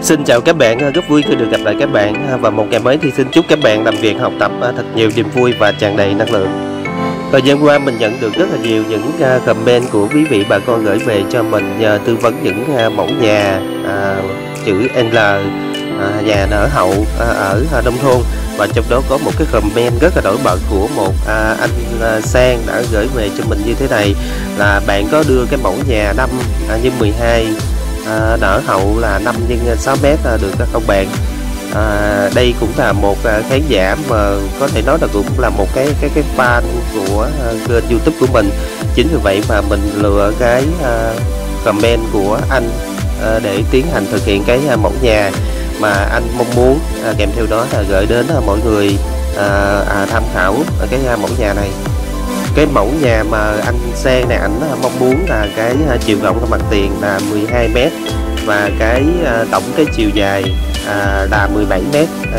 Xin chào các bạn, rất vui khi được gặp lại các bạn và một ngày mới thì xin chúc các bạn làm việc học tập thật nhiều niềm vui và tràn đầy năng lượng. Thời gian qua mình nhận được rất là nhiều những comment của quý vị bà con gửi về cho mình nhờ tư vấn những mẫu nhà chữ L, nhà nở hậu ở nông thôn. Và trong đó có một cái comment rất là nổi bật của một anh Sang đã gửi về cho mình như thế này, là bạn có đưa cái mẫu nhà 5 x 12 nở hậu là 5 x 6 m được không bạn? Đây cũng là một khán giả mà có thể nói là cũng là một cái fan của kênh YouTube của mình. Chính vì vậy mà mình lựa cái comment của anh để tiến hành thực hiện cái mẫu nhà mà anh mong muốn, kèm theo đó là gửi đến mọi người tham khảo cái mẫu nhà này. Cái mẫu nhà mà anh Sang này ảnh mong muốn là cái chiều rộng của mặt tiền là 12 m và cái tổng cái chiều dài là 17 m,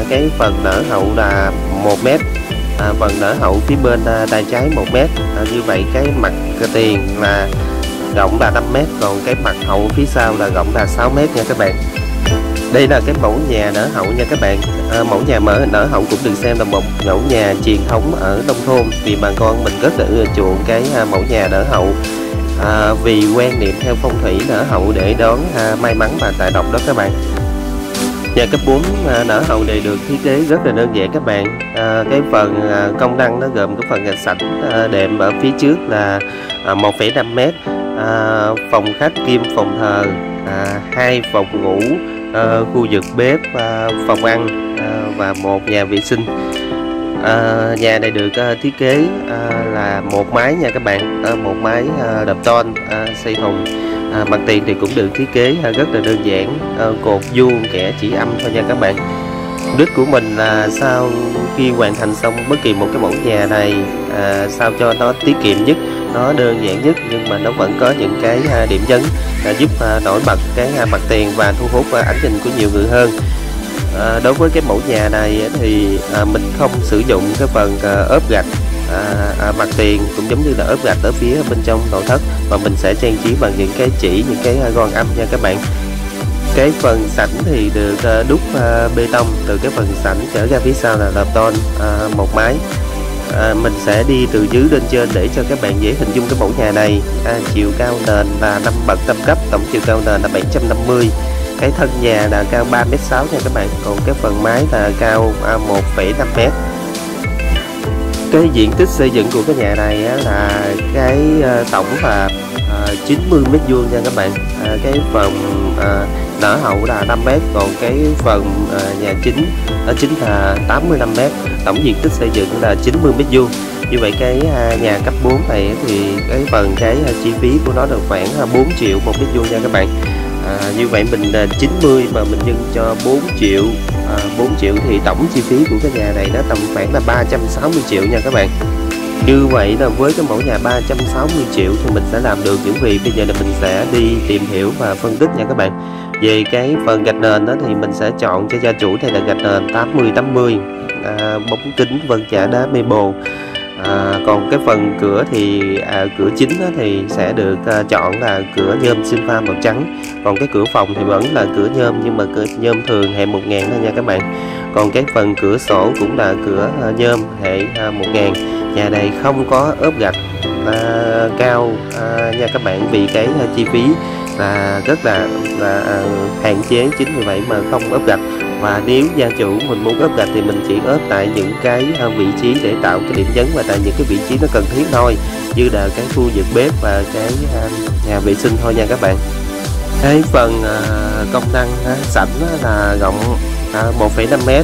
cái phần nở hậu là 1 m, phần nở hậu phía bên tay trái 1 m. Như vậy cái mặt tiền là rộng là 5 m, còn cái mặt hậu phía sau là rộng là 6 m nha các bạn. Đây là cái mẫu nhà nở hậu nha các bạn. Mẫu nhà nở hậu cũng được xem là một mẫu nhà truyền thống ở nông thôn, vì bà con mình rất là ưa chuộng cái mẫu nhà nở hậu, vì quan niệm theo phong thủy nở hậu để đón may mắn và tài lộc đó các bạn. Nhà cấp 4 nở hậu này được thiết kế rất là đơn giản các bạn. Cái phần công năng nó gồm cái phần sảnh đệm ở phía trước là 1,5 m, phòng khách kim phòng thờ, 2 phòng ngủ, khu vực bếp, phòng ăn và một nhà vệ sinh. Nhà này được thiết kế là một mái nha các bạn, một mái đập tôn xây thùng. Mặt tiền thì cũng được thiết kế rất là đơn giản, cột vuông kẻ chỉ âm thôi nha các bạn. Mục đích của mình là sau khi hoàn thành xong bất kỳ một cái mẫu nhà này, sao cho nó tiết kiệm nhất, nó đơn giản nhất, nhưng mà nó vẫn có những cái điểm nhấn giúp nổi bật cái mặt tiền và thu hút ánh nhìn của nhiều người hơn. Đối với cái mẫu nhà này thì mình không sử dụng cái phần ốp gạch mặt tiền cũng giống như là ốp gạch ở phía bên trong nội thất, mà mình sẽ trang trí bằng những cái chỉ, những cái gòn âm nha các bạn. Cái phần sảnh thì được đúc bê tông, từ cái phần sảnh trở ra phía sau là lợp tôn một mái. Mình sẽ đi từ dưới lên trên để cho các bạn dễ hình dung cái mẫu nhà này. Chiều cao nền là 5 bậc tam cấp, tổng chiều cao nền là 750. Cái thân nhà là cao 3,6 m nha các bạn, còn cái phần mái là cao 1,5 m. Cái diện tích xây dựng của cái nhà này là cái tổng là 90 m² nha các bạn. Cái phần nở hậu là 5 m, còn cái phần nhà chính đó chính là 85 m. Tổng diện tích xây dựng là 90 m². Như vậy cái nhà cấp 4 này thì cái phần chi phí của nó được khoảng 4 triệu 1 m² nha các bạn. Như vậy mình 90 mà mình nhân cho 4 triệu, 4 triệu thì tổng chi phí của cái nhà này nó tầm khoảng là 360 triệu nha các bạn. Như vậy là với cái mẫu nhà 360 triệu thì mình sẽ làm được những gì? Bây giờ là mình sẽ đi tìm hiểu và phân tích nha các bạn. Về cái phần gạch nền đó thì mình sẽ chọn cho gia chủ này là gạch nền 80-80, bóng kính vân chả đá maple. Còn cái phần cửa thì cửa chính thì sẽ được chọn là cửa nhôm sinh pha màu trắng. Còn cái cửa phòng thì vẫn là cửa nhôm, nhưng mà cửa nhôm thường hệ 1000 thôi nha các bạn. Còn cái phần cửa sổ cũng là cửa nhôm hệ 1000. Nhà này không có ốp gạch cao nha các bạn, vì cái chi phí là rất là hạn chế, chính vì vậy mà không ốp gạch. Và nếu gia chủ mình muốn ốp gạch thì mình chỉ ốp tại những cái vị trí để tạo cái điểm nhấn và tại những cái vị trí nó cần thiết thôi, như là cái khu vực bếp và cái nhà vệ sinh thôi nha các bạn. Cái phần công năng sảnh là rộng 1,5 m,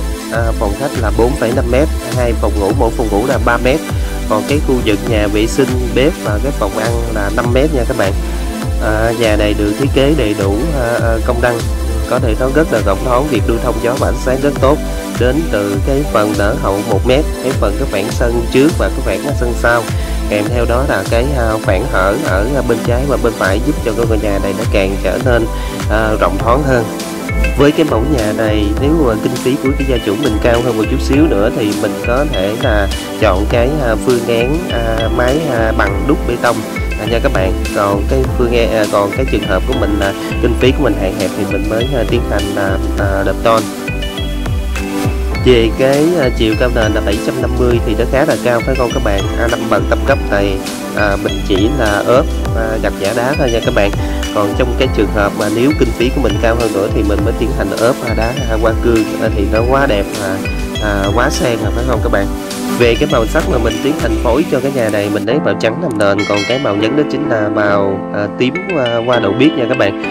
phòng khách là 4,5 m, 2 phòng ngủ, mỗi phòng ngủ là 3 m. Còn cái khu vực nhà vệ sinh, bếp và cái phòng ăn là 5 m nha các bạn. Nhà này được thiết kế đầy đủ công năng, có thể nói rất là rộng thoáng, việc lưu thông gió và ánh sáng rất tốt. Đến từ cái phần nở hậu 1 m, cái phần cái khoảng sân trước và cái khoảng sân sau, kèm theo đó là cái khoảng hở ở bên trái và bên phải, giúp cho cái ngôi nhà này nó càng trở nên rộng thoáng hơn. Với cái mẫu nhà này, nếu mà kinh phí của cái gia chủ mình cao hơn một chút xíu nữa thì mình có thể là chọn cái phương án mái bằng đúc bê tông. nha các bạn. Còn còn cái trường hợp của mình là kinh phí của mình hạn hẹp thì mình mới tiến hành đập tôn. Về cái chiều cao nền là 750 thì nó khá là cao phải không các bạn? 5 bậc tam cấp này mình chỉ là ốp gạch giả đá thôi nha các bạn. Còn trong cái trường hợp mà nếu kinh phí của mình cao hơn nữa thì mình mới tiến hành ốp đá hoa cương thì nó quá đẹp quá sang phải không các bạn? Về cái màu sắc mà mình tiến hành phối cho cái nhà này, mình lấy màu trắng làm nền, còn cái màu nhấn đó chính là màu tím hoa đậu biếc nha các bạn.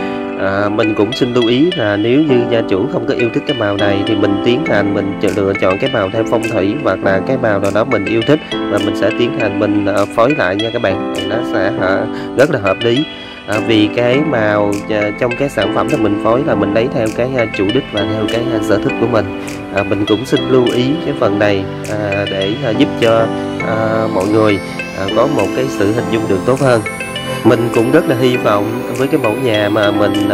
Mình cũng xin lưu ý là nếu như gia chủ không có yêu thích cái màu này thì mình tiến hành mình lựa chọn cái màu theo phong thủy, hoặc là cái màu nào đó mình yêu thích và mình sẽ tiến hành mình phối lại nha các bạn, thì nó sẽ rất là hợp lý. Vì cái màu trong cái sản phẩm mà mình phối là mình lấy theo cái chủ đích và theo cái sở thích của mình. Mình cũng xin lưu ý cái phần này để giúp cho mọi người có một cái sự hình dung được tốt hơn. Mình cũng rất là hy vọng với cái mẫu nhà mà mình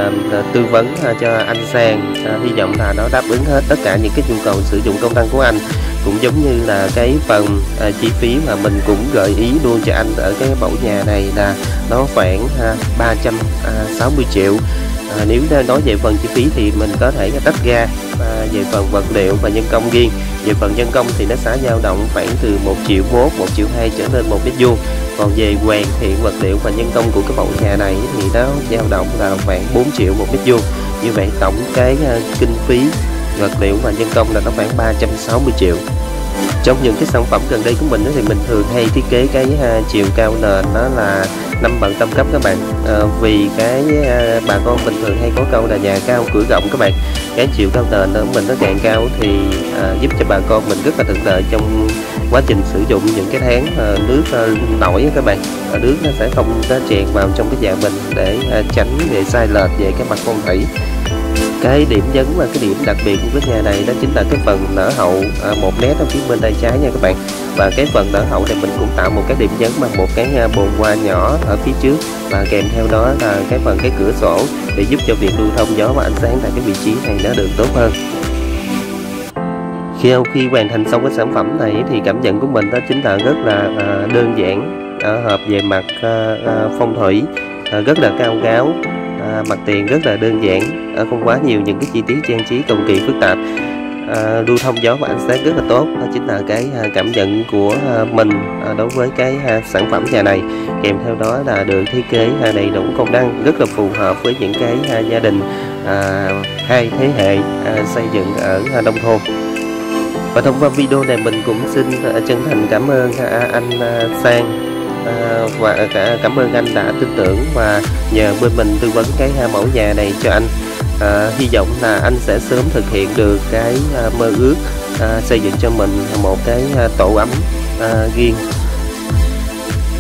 tư vấn cho anh Sang, hy vọng là nó đáp ứng hết tất cả những cái nhu cầu sử dụng công năng của anh, cũng giống như là cái phần chi phí mà mình cũng gợi ý luôn cho anh ở cái mẫu nhà này là nó khoảng 360 triệu. Nếu nói về phần chi phí thì mình có thể tách ra về phần vật liệu và nhân công riêng. Về phần nhân công thì nó sẽ dao động khoảng từ 1,1 triệu, 1,2 triệu trở lên 1 mét vuông. Còn về hoàn thiện vật liệu và nhân công của cái mẫu nhà này thì nó dao động là khoảng 4 triệu 1 mét vuông. Như vậy tổng cái kinh phí vật liệu và nhân công là nó khoảng 360 triệu. Trong những cái sản phẩm gần đây của mình thì mình thường hay thiết kế cái chiều cao nền đó là 5 bậc tam cấp các bạn. Vì cái bà con mình thường hay có câu là nhà cao cửa rộng các bạn. Cái chiều cao nền của mình nó càng cao thì giúp cho bà con mình rất là thuận lợi trong quá trình sử dụng những cái tháng nước nổi các bạn. Nước nó sẽ không có tràn vào trong cái nhà mình để tránh về sai lệch về cái mặt phong thủy. Cái điểm nhấn và cái điểm đặc biệt của cái nhà này đó chính là cái phần nở hậu 1 mét ở phía bên tay trái nha các bạn. Và cái phần nở hậu này mình cũng tạo một cái điểm nhấn bằng một cái bồn hoa nhỏ ở phía trước, và kèm theo đó là cái phần cái cửa sổ để giúp cho việc lưu thông gió và ánh sáng tại cái vị trí này nó được tốt hơn. Khi hoàn thành xong cái sản phẩm này thì cảm nhận của mình đó chính là rất là đơn giản, hợp về mặt phong thủy, rất là cao ráo. Mặt tiền rất là đơn giản, không quá nhiều những cái chi tiết trang trí cầu kỳ phức tạp, lưu thông gió và ánh sáng rất là tốt. Đó chính là cái cảm nhận của mình đối với cái sản phẩm nhà này. Kèm theo đó là được thiết kế đầy đủ công năng, rất là phù hợp với những cái gia đình hai thế hệ xây dựng ở nông thôn. Và thông qua video này mình cũng xin chân thành cảm ơn anh Sang, và cảm ơn anh đã tin tưởng và nhờ bên mình tư vấn cái mẫu nhà này cho anh. Hy vọng là anh sẽ sớm thực hiện được cái mơ ước xây dựng cho mình một cái tổ ấm riêng.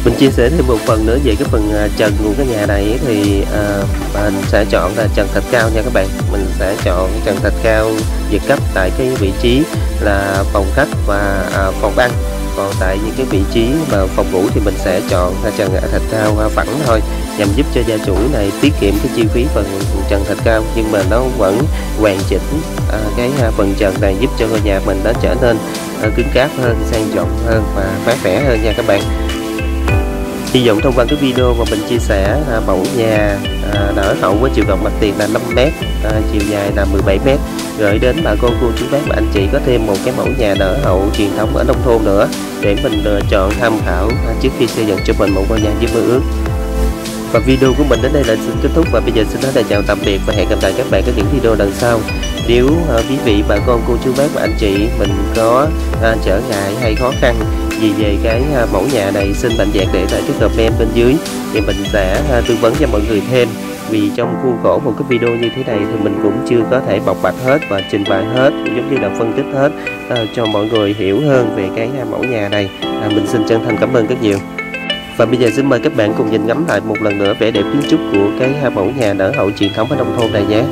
Mình chia sẻ thêm một phần nữa về cái phần trần của cái nhà này thì mình sẽ chọn là trần thạch cao nha các bạn. Mình sẽ chọn trần thạch cao vượt cấp tại cái vị trí là phòng khách và phòng ăn. Còn tại những cái vị trí mà phòng ngủ thì mình sẽ chọn trần thạch cao phẳng thôi, nhằm giúp cho gia chủ này tiết kiệm cái chi phí phần trần thạch cao, nhưng mà nó vẫn hoàn chỉnh cái phần trần này, giúp cho ngôi nhà mình nó trở nên cứng cáp hơn, sang trọng hơn và mát mẻ hơn nha các bạn. Hy vọng thông qua cái video mà mình chia sẻ mẫu nhà nở hậu với chiều rộng mặt tiền là 5 m, chiều dài là 17 m, gửi đến bà con cô chú bác và anh chị có thêm một cái mẫu nhà nở hậu truyền thống ở nông thôn nữa để mình lựa chọn tham khảo trước khi xây dựng cho mình một ngôi nhà với mơ ước. Và video của mình đến đây là xin kết thúc, và bây giờ xin nói lời chào tạm biệt và hẹn gặp lại các bạn ở những video lần sau. Nếu quý vị bà con cô chú bác và anh chị mình có trở ngại hay khó khăn gì về cái mẫu nhà này, xin mạnh dạn để lại cái comment bên dưới thì mình sẽ tư vấn cho mọi người thêm. Vì trong khuôn khổ một cái video như thế này thì mình cũng chưa có thể bộc bạch hết và trình bày hết, giống như là phân tích hết cho mọi người hiểu hơn về cái mẫu nhà này. Mình xin chân thành cảm ơn rất nhiều. Và bây giờ xin mời các bạn cùng nhìn ngắm lại một lần nữa vẻ đẹp kiến trúc của cái mẫu nhà nở hậu truyền thống ở nông thôn này nhé.